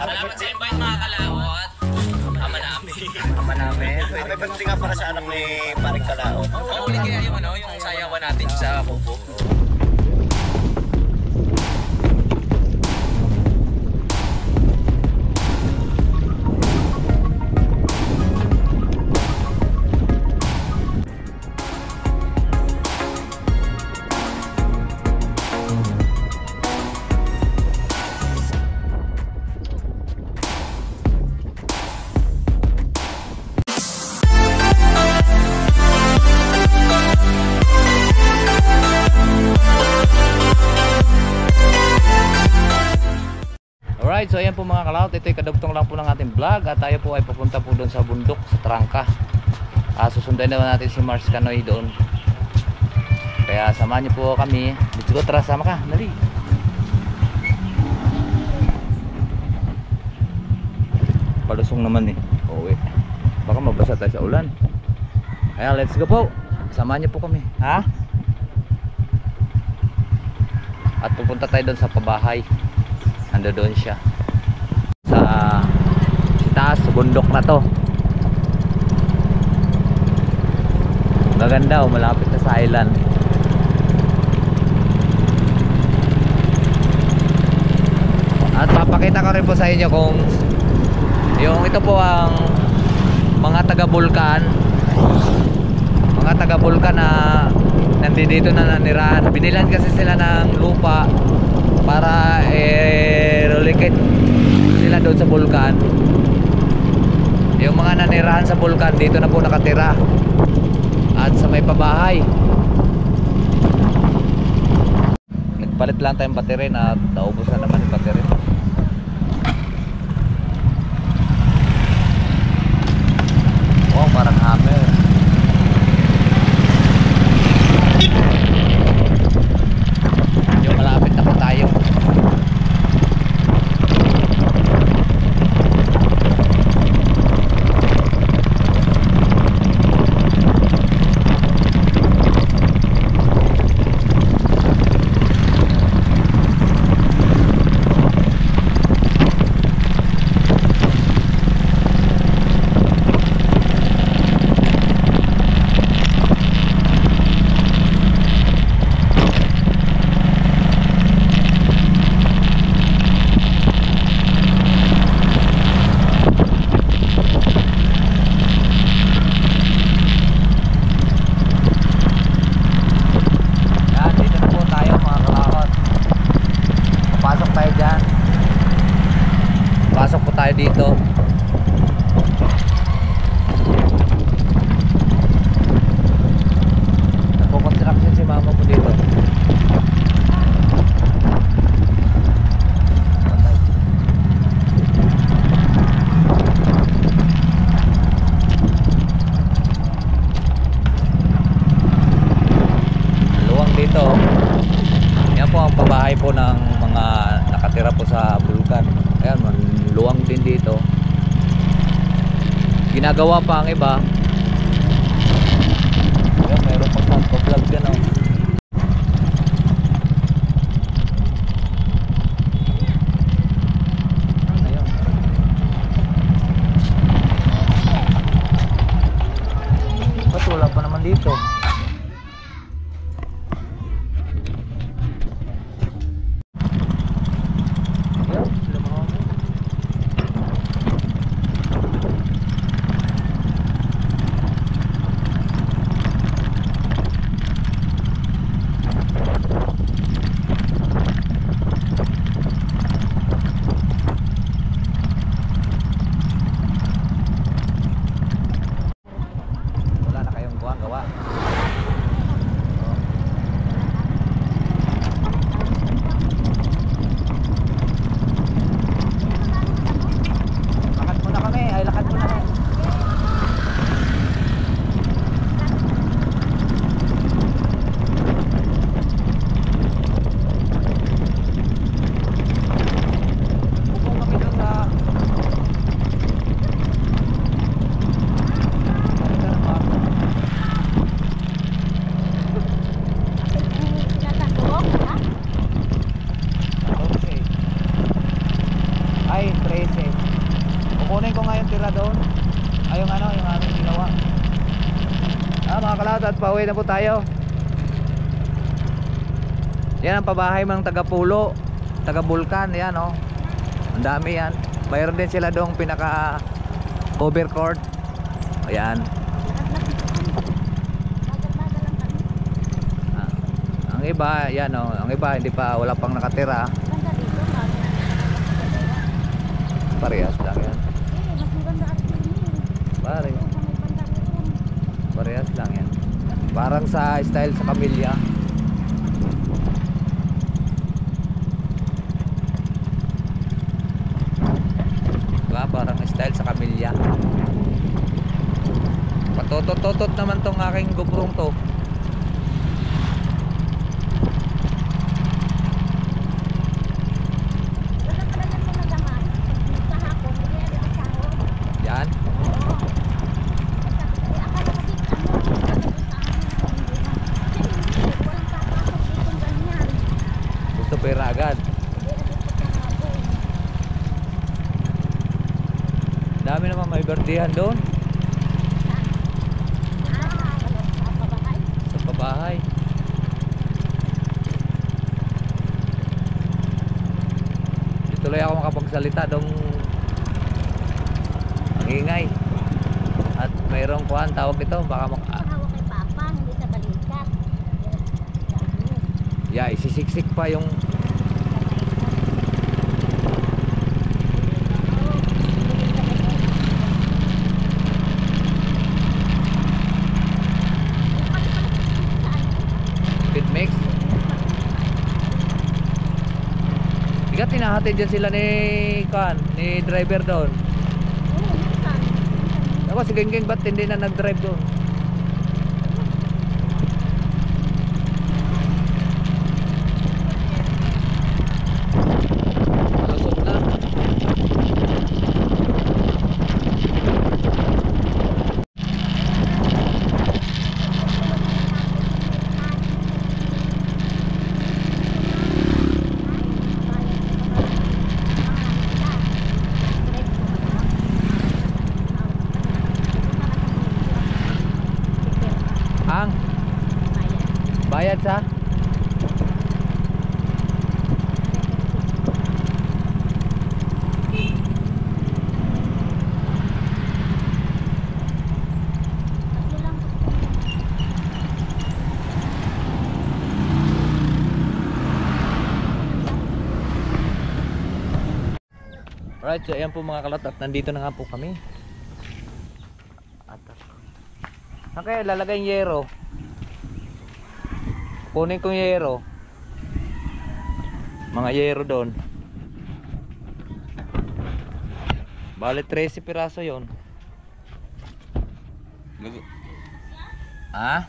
Salamat sa invite mga kalawot. Ama namin. Ama namin. May birthday nga para sa anak ni Paring Kalao. Oo, ulit kaya yung yung sayawan natin sa Kubo. Alright, so ayan po mga kalawot, ito ay kadugtong lang po ng ating vlog at tayo po ay papunta po doon sa bundok, sa Trangka. Susundan na natin si Mars Canoy doon. Kaya samahan niyo po kami. Let's go, tara, sama ka, dali. Palusong naman eh. Uwi. Baka mabasa tayo sa ulan. Ayan, let's go po. Samahan niyo po kami, ha? At pupunta tayo doon sa pabahay. Ando doon siya sa taas, bundok na to. Maganda, malapit na sa island. At papakita ko rin po sa inyo kung yung ito po ang mga taga-bulkan na nandito na nanirahan. Binilan kasi sila ng lupa para relocate sila doon sa bulkan. Yung mga nanirahan sa bulkan dito na po nakatira at sa may pabahay. Nagpalit lang tayong battery na naubos na naman yung battery. Oh, parang hammer. Yung malapit na po tayo. Pasok po tayo dito. Nagpo-construction si mama po dito. Luwang dito. Yan po ang pabahay po ng mga nakatira po sa bulkan. Ayan, luwang din dito. Ginagawa pa ang iba. Ayan, mayroon pang nagpa-vlog dyan, oh. Ayan. Ba't wala pa naman dito? Kukunin ko ngayon tira doon. Ay, yung ano, yung aming ginawa. Mga kalahot, at pauwi na po tayo. Yan ang pabahay ng taga Pulo, taga Bulkan, yan oh. Ang dami yan. Mayroon din sila doong pinaka cover court. Ayan. Ang iba, yan oh, ang iba hindi pa, wala pang nakatira. Parehas lang yan. Parehas lang yan. Parang sa style sa Camilla. Diba? Parang style sa Camilla. Patotot-totot naman tong aking GoPro to. Yan. Gusto pera agad. Dami naman may bertihan doon. Sa pabahay. Di tuloy ako makapagsalita dong ang ingay. At mayroong kuhan tawag ito baka Hawak kay Papa, hindi sa balikat. yeah, isisiksik pa yung pit mix. Ikat tinahatid dyan sila ni Kan, ni driver doon. Ako si Genggeng ba't hindi na nag-drive doon? Lusot na. Ang bayad sa Alright, so ayan po mga kalat at nandito na nga po kami. Saan kaya lalagay yung yero? Kunin kong yero. Mga yero doon. Bale 13 piraso yon. Ah?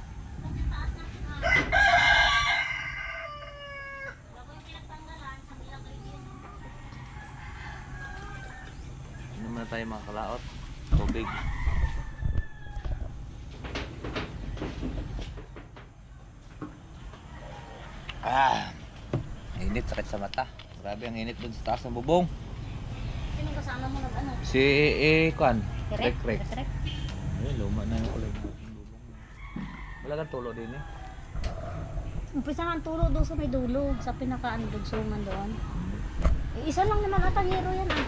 Ano muna tayo mga kalaot? Tubig. Init, sakit sa mata. Grabe ang init dun sa taas ng bubong. Sinong kasama mo nag ano? Si Kwan, Rek. Luma na yung kulay ng bubong. Wala kang tulo din eh. Umpisa nga ang tulo doon sa may dulo, sa pinaka-ano dugsungan doon. Isa lang naman ata hero yan ah.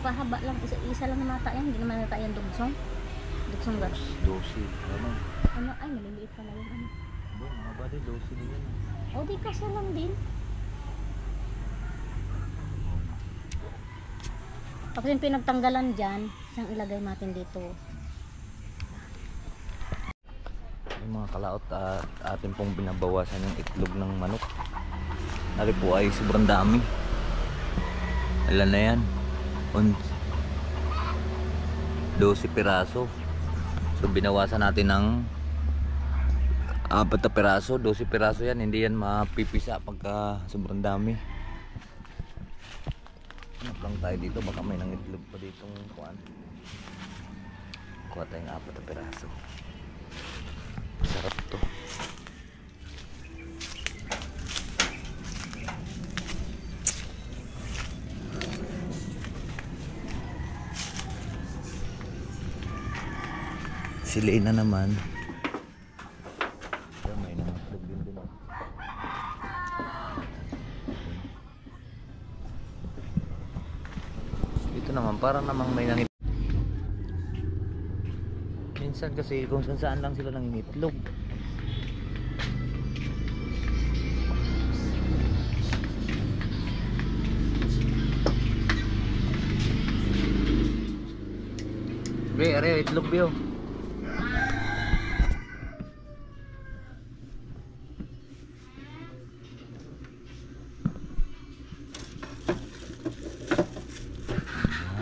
Pahaba lang, isa lang naman ata yan, hindi naman ata yan dugsong. Dugsong gas. Dosi. Ano, ay maliliit pala yun ano. Mga ba din, dosi din yan. O di kasi lang din. Tapos yung pinagtanggalan dyan, isang ilagay natin dito. Yung mga kalaot at atin pong binabawasan yung itlog ng manok. Nari po ay sobrang dami. Ilan na yan? 12 piraso. So binawasan natin ng 4 na piraso, 12 piraso yan. Hindi yan mapipisa pagka sobrang dami. Hanap lang tayo dito, baka may nangitlog pa ditong kuwan. Kuha tayong 4 na piraso. Sarap to. Si Lena naman. Pero may nangitlog din dun. Ito naman, parang namang may nangitlog. Minsan kasi kung saan lang sila nangingitlog. Be, are itlog biyo.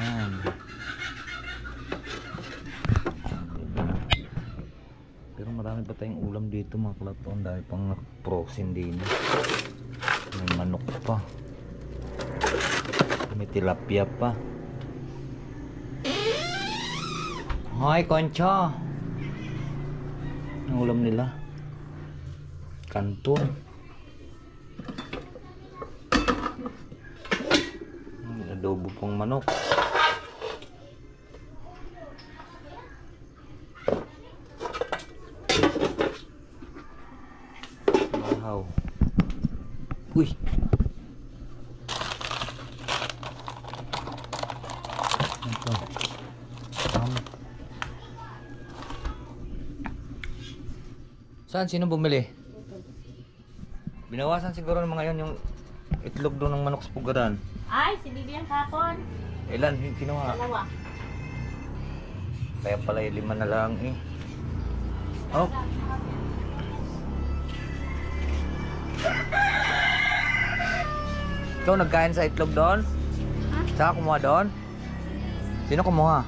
Yan. Pero marami pa tayong ulam dito mga klaton. Dahil pang proxin din. May manok pa. May tilapia pa. Hoy, Concho. Ang ulam nila. Kanton. Adobo pang manok. Wow. Uy. Ito. Saan? Sino bumili? Binawasan siguro ng mga yon yung itlog doon ng manok sa pugaran. Ay, si Bibi ang kapon. Ilan? Kinuha? 2. Kaya pala 5 na lang eh. Oh. Ikaw nagkain sa itlog doon? Saan kumuha doon? Sino kumuha?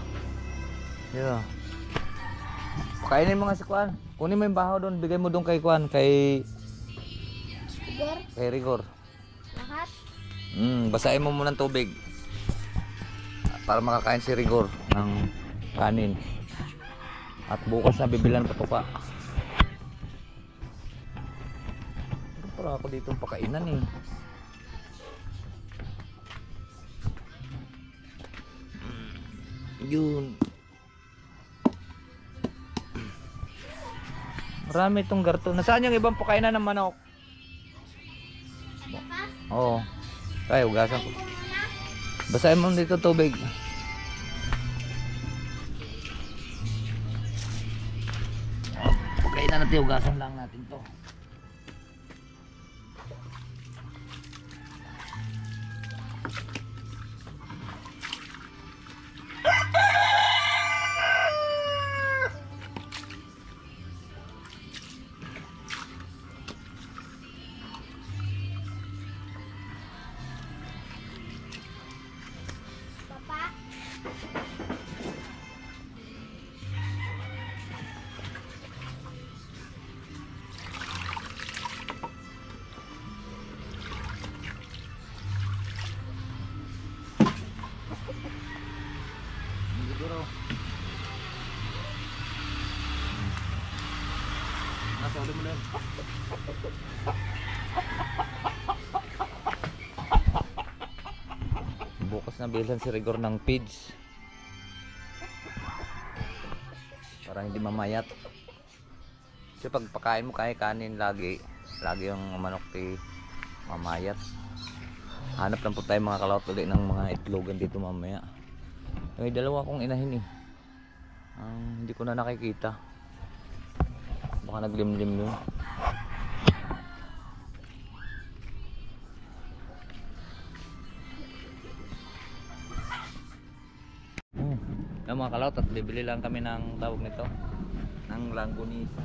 Yeah. Kainin mo nga si Kwan. Kunin mo yung bahaw doon. Bigay mo doon kay Kwan. Kay Rigor. Lahat? Basahin mo muna ng tubig. Para makakain si Rigor ng kanin. At bukas na bibilan patuka. Para ako dito pakainan eh. Yun. Marami itong garto. Nasaan yung ibang pakainan ng manok? Oo. Kaya hugasan ko. Basahin mo dito tubig. Pakainan natin, hugasan lang natin to. Siguro. Nasa ulit mo lang. Bukas na bilhan si Rigor ng feeds. Para hindi mamayat. Kasi pag pakain mo kaya kanin lagi yung manok ti mamayat. Hanap lang po tayo mga kalawat ulit ng mga itlogan dito mamaya. May dalawa akong inahin eh. Hindi ko na nakikita. Baka naglimlim yun. Yung mga kalawat at bibili lang kami ng tawag nito. Ng langgonisa.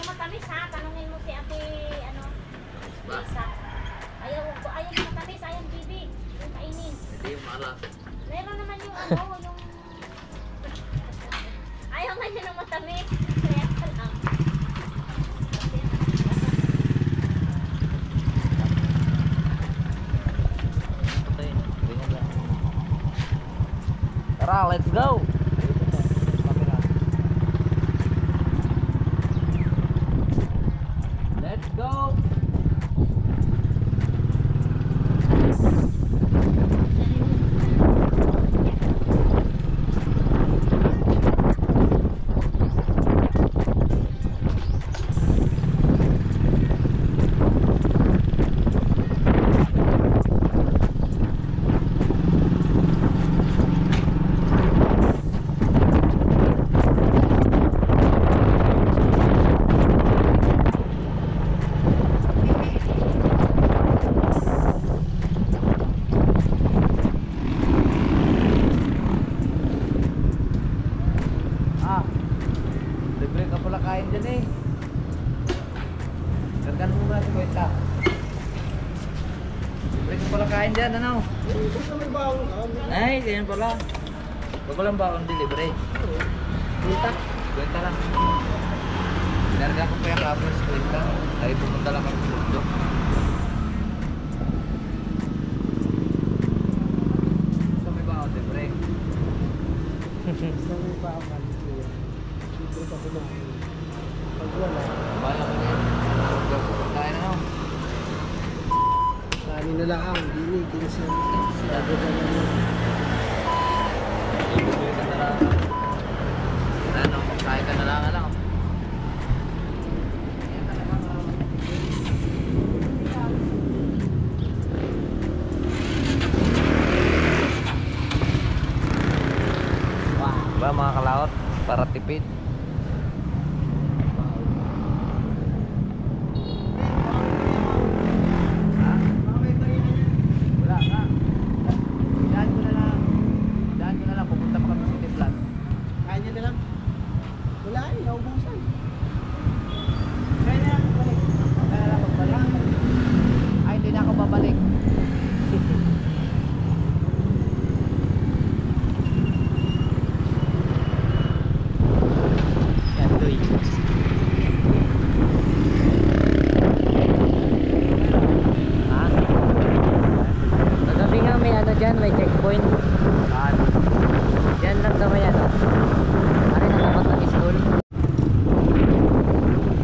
Matamis ha, tanungin mo si ate, ano, Lisa. Ayaw yung matamis, ayaw Bibi. Yung kainin. Hindi yung maalat. Meron naman yung ano, yung... Ayaw nga niya ng matamis. Kaya ka lang. Tara, let's go! Let's go! Magkano mo muna 50? Libre ko pala kain dyan, ano? Basta may baon ka. Ay, ganyan pala. Pag walang baon, di libre. Punta. 50 lang. Pinarga ko pa yung kapos 50. Ay, pumunta lang kami sa mundo. Basta may baon, libre. Basta may baon ka. Libre ka kumain. Pag wala, Bahala mo yan. Pagkain ano? kanin na lang. Dini, kinsa. Sabi ka na lang. Bibili ka na lang. Ano, pagkain ka na lang, ano? Ba mga kalaot, para tipid. Ha? Wala ka. Daan ko na lang. Daan ko na lang. Pupunta pa kami sa City Plan. Kain niya na lang. Wala eh, naubusan. Kaya na ako balik. Kaya lang magbalik. Ay, hindi na ako babalik. Yan, Doy. Ha? Kagabi nga may ano dyan, may checkpoint. Saan? Yan lang daw may ano. Pare na dapat ng school. Balik naman.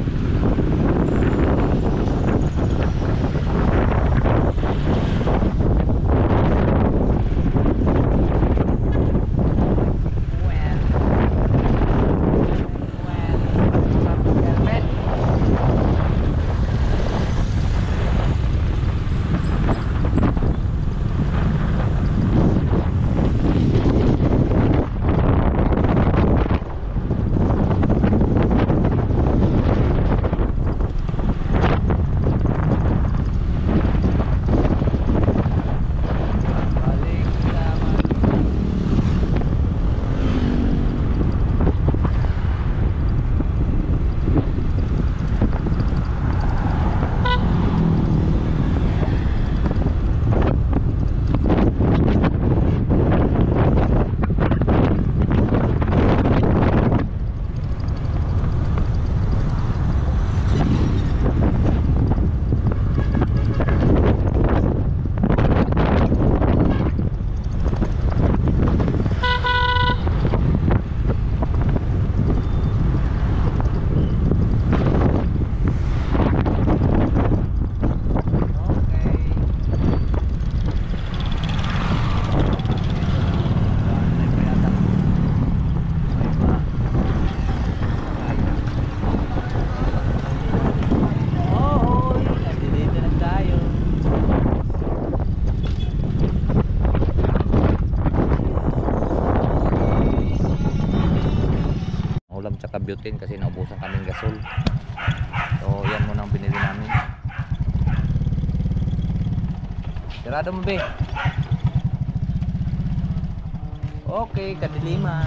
Ulam tsaka butane kasi naubusan kaming gasol. So yan muna ang binili namin. Sarado mo be. Okay, kadiliman.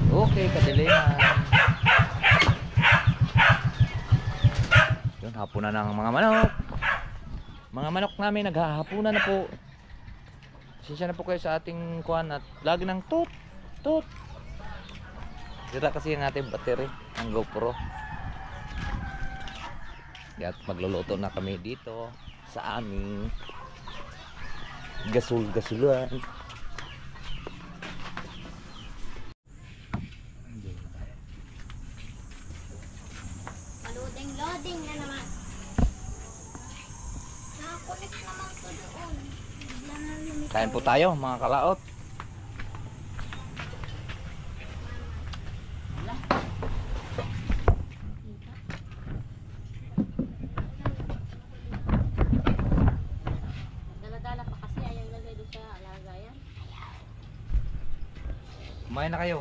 Okay, kadiliman. Yun, hapunan ng mga manok. Mga manok namin naghahapunan na po. Pasensya na po kayo sa ating kuwan at lagi ng tut tut. Sira kasi ang ating battery ng GoPro. At magluluto na kami dito sa aming gasul-gasulan. Loading na naman. Nakakulit naman to doon. Bigla na lumitaw. Kain po tayo mga kalaot. Dala-dala pa kasi ayaw ilagay doon sa lagayan. Kumain na kayo.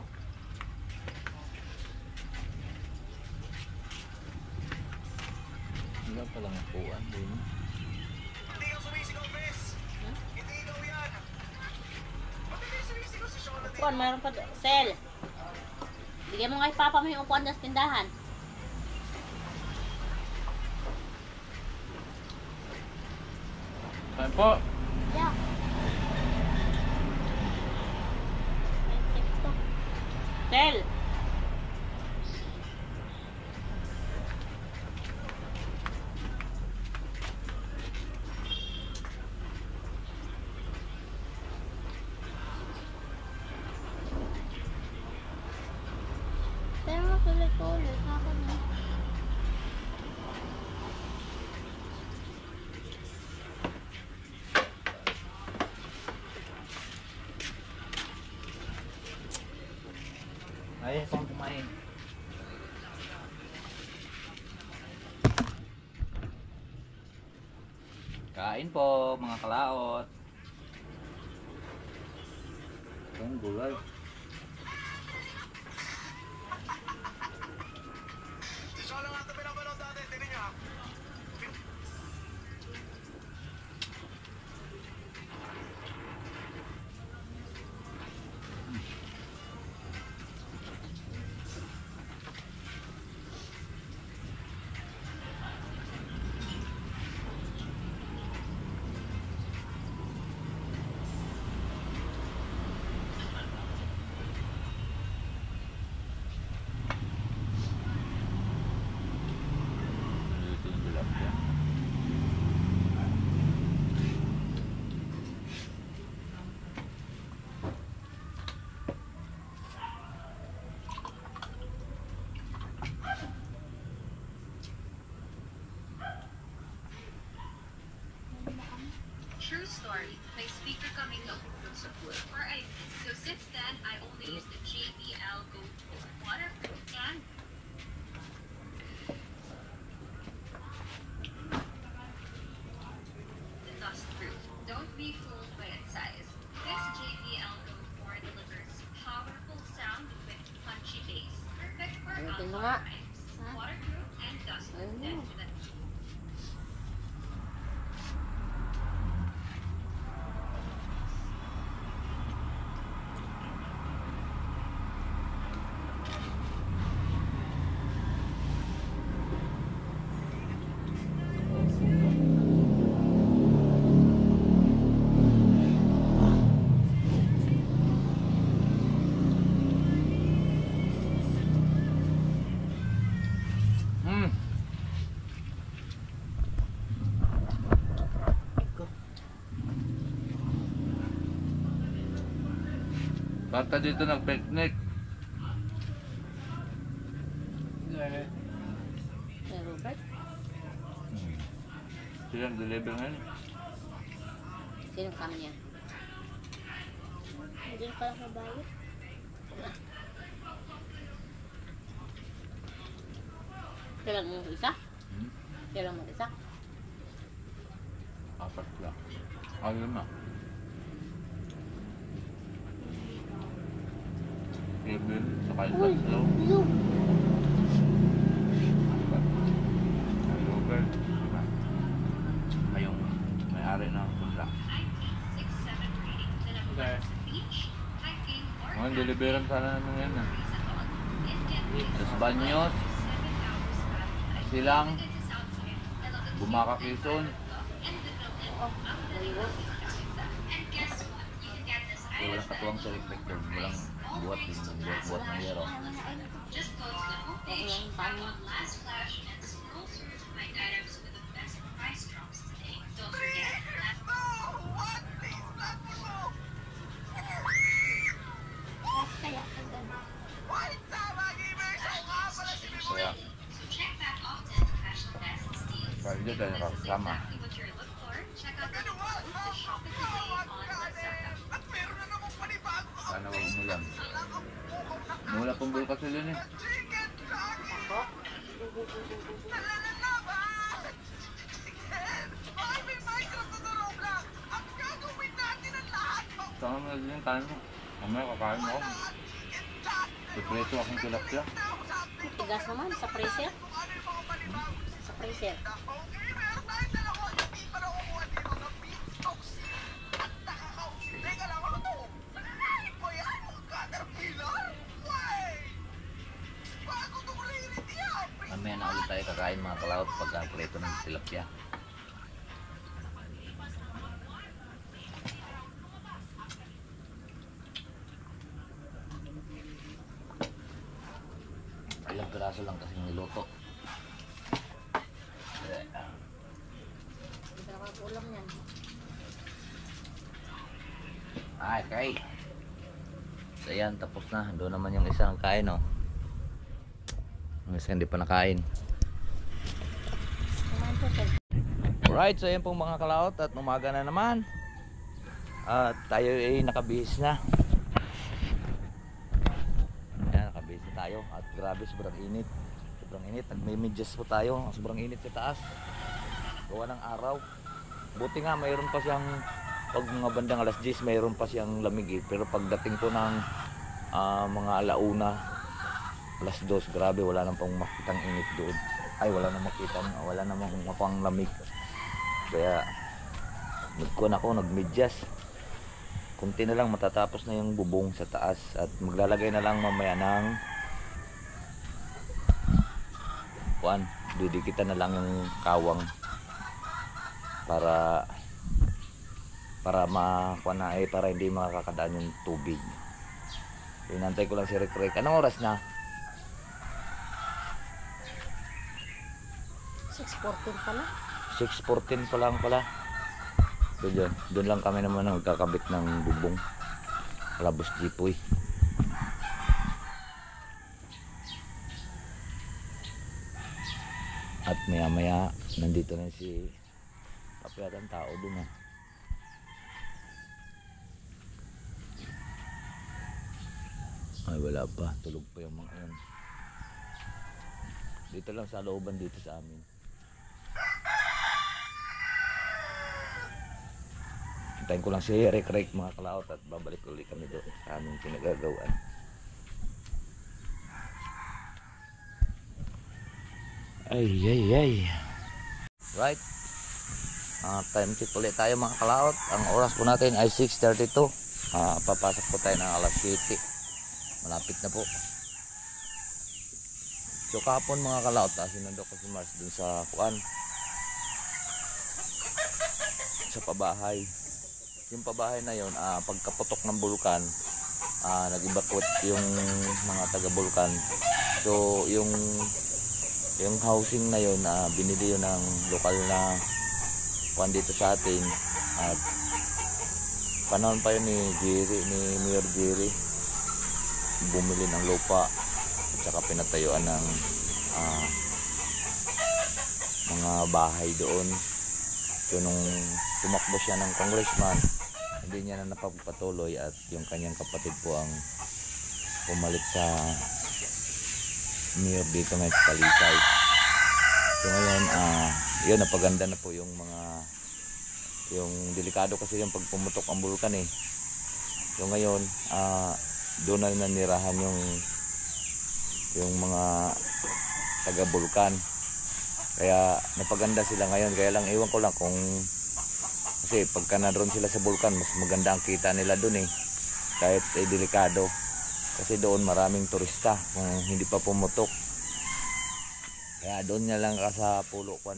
Wala palang upuan din. Upuan, mayroon pa doon. Sel. Bigyan mo nga ipapa mo yung upuan sa tindahan. Ayan po. Yeah. Tel. Pero masulit-ulit ako na. Ayun, pang kumain. Kain po, mga kalaot. Ang gulay. Dito yung tilapia. True story. May speaker kaming nakukulong sa pool for I So since then, I only use the JBL Go Pro waterproof and the dust-proof. Don't be fooled by its size. This JBL Go 4 delivers powerful sound with punchy bass. Perfect for Ayun mo outdoor nga. times. Waterproof and dust-proof. Ayun mo. Hmm. Bata dito nag-picnic. Eh, Robert, Silang deliver ngayon. sino kami niya? Hindi pala kabayot. Kailan mo isa? Hmm? Kailan mo isa? Apat lang. Ah, lima. Kevin, saka yung Uy, tatlo. yun. Apat. Ang Robert, lima. Ngayong may-ari ng punla. IP67 rating na nabukas sa beach, hiking, or Ngayon, deliveran sana namin ngayon. Ah. Tapos Tapos Banyos, Silang, Bumaka Quezon. Kaya walang katuwang sa reflector. Walang buhat din. Buhat ng yero. Just go to the homepage, tap on Last Flash, and scroll through to find items with the best price drops today. Don't forget, Kaya agad. Kaya, so check back often to catch the best deals. kaya dito tayo This is nakakasama. exactly what you're looking for. Check out the code to shop it today on Lazada. Sana wag umulan. Mula pong bulka sila eh. Ako? Saan mo naging kain mo? Mamaya kakain mo ako. Pipreto akong tilapia. Tigas naman sa freezer. Sa freezer. Mamaya na ulit tayo kakain mga kalaot pagka preto ng tilapia. piraso lang kasi niluto. Kulang yan. Okay. So yan, tapos na. Doon naman yung isang kain, oh. Yung isa hindi pa nakain. Kumain po, sir. Alright, so yan pong mga kalaot at umaga na naman. At tayo ay nakabihis na. Ayan, nakabihis na tayo. At grabe, sobrang init. Sobrang init. Nagme-medyas po tayo. Sobrang init sa taas. Gawa ng araw. Buti nga, mayroon pa siyang, pag mga bandang alas 10, mayroon pa siyang lamig eh. Pero pagdating po ng mga alauna, alas 2, grabe, wala nang pang makitang init doon. Ay, wala nang makitang, wala namang mapang lamig. Kaya, nagkuhan ako, nagmedyas. Kunti na lang matatapos na yung bubong sa taas at maglalagay na lang mamaya ng kuan, didikitan na lang yung kawang para makuan na para hindi makakadaan yung tubig. Inantay ko lang si Rick. Anong oras na? 6:14 pala. 6:14 pa lang pala. Doon lang kami naman magkakabit ng bubong. Labos jipoy. At maya maya nandito na si kapyatang tao dun ah. Ay wala pa, tulog pa yung mga yan. Dito lang sa looban dito sa amin. Hintayin ko lang si Rick mga kalaot at babalik ulit kami doon sa aming pinagagawaan. Ay. Right. Time check ulit tayo mga kalaot. Ang oras po natin ay 6:32. Papasok po tayo ng alas 7. Malapit na po. So kahapon mga kalaot, sinundo ko si Mars dun sa kuan. Sa pabahay. Yung pabahay na yon, pagkaputok ng bulkan, nag-evacuate yung mga taga-bulkan. So yung housing na yon, binili yun ng lokal na kuan dito sa atin. At panahon pa yun ni Mayor Jerry, bumili ng lupa at saka pinatayuan ng mga bahay doon. So nung tumakbo siya ng congressman, hindi niya na napagpatuloy at yung kanyang kapatid po ang pumalit sa mayor dito ng Talisay. So ngayon, yun, napaganda na po yung delikado kasi yung pagpumutok ang bulkan eh. So ngayon, doon na nanirahan yung mga taga-bulkan. Kaya napaganda sila ngayon. Kaya lang iwan ko lang kung kasi pagka na doon sila sa bulkan, mas maganda ang kita nila doon eh. Kahit delikado. Kasi doon maraming turista kung hindi pa pumutok. Kaya doon niya lang ka sa pulo ko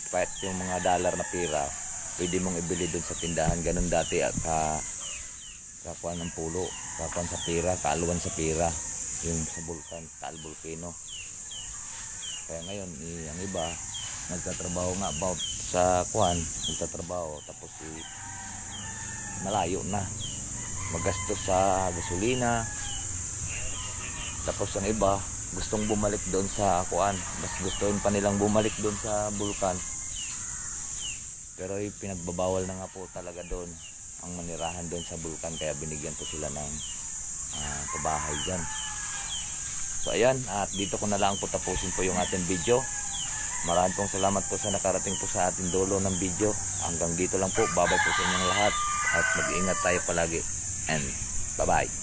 kahit yung mga dollar na pira, pwede mong ibili doon sa tindahan. Ganun dati at kakuan ng pulo, kakuan sa pira, kaaluan sa pira, yung sa bulkan, Taal Volcano. Kaya ngayon, ang iba, nagtatrabaho nga about sa kuan, nagtatrabaho, tapos malayo na. Magastos sa gasolina. Tapos ang iba, gustong bumalik doon sa kuan. Mas gustuin pa nilang bumalik doon sa bulkan. Pero pinagbabawal na nga po talaga doon ang manirahan doon sa bulkan. Kaya binigyan po sila ng pabahay dyan. So ayan, at dito ko na lang po tapusin po yung ating video. Maraming pong salamat po sa nakarating po sa ating dulo ng video. Hanggang dito lang po, babay po sa inyong lahat. At mag-iingat tayo palagi. And bye-bye.